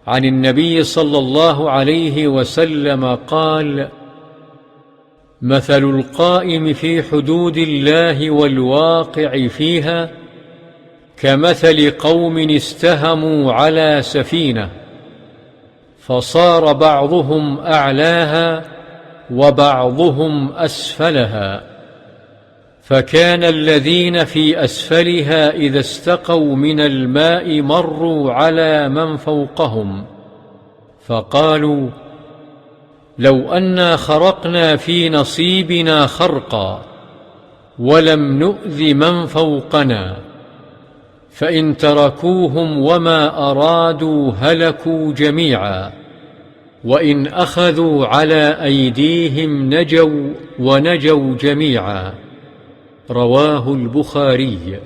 عن النبي صلى الله عليه وسلم قال: مثل القائم في حدود الله والواقع فيها كمثل قوم استهموا على سفينة، فصار بعضهم أعلاها وبعضهم أسفلها، فكان الذين في أسفلها إذا استقوا من الماء مروا على من فوقهم فقالوا: لو أنا خرقنا في نصيبنا خرقا ولم نؤذ من فوقنا، فإن تركوهم وما أرادوا هلكوا جميعا، وإن أخذوا على أيديهم نجوا ونجوا جميعا. رواه البخاري.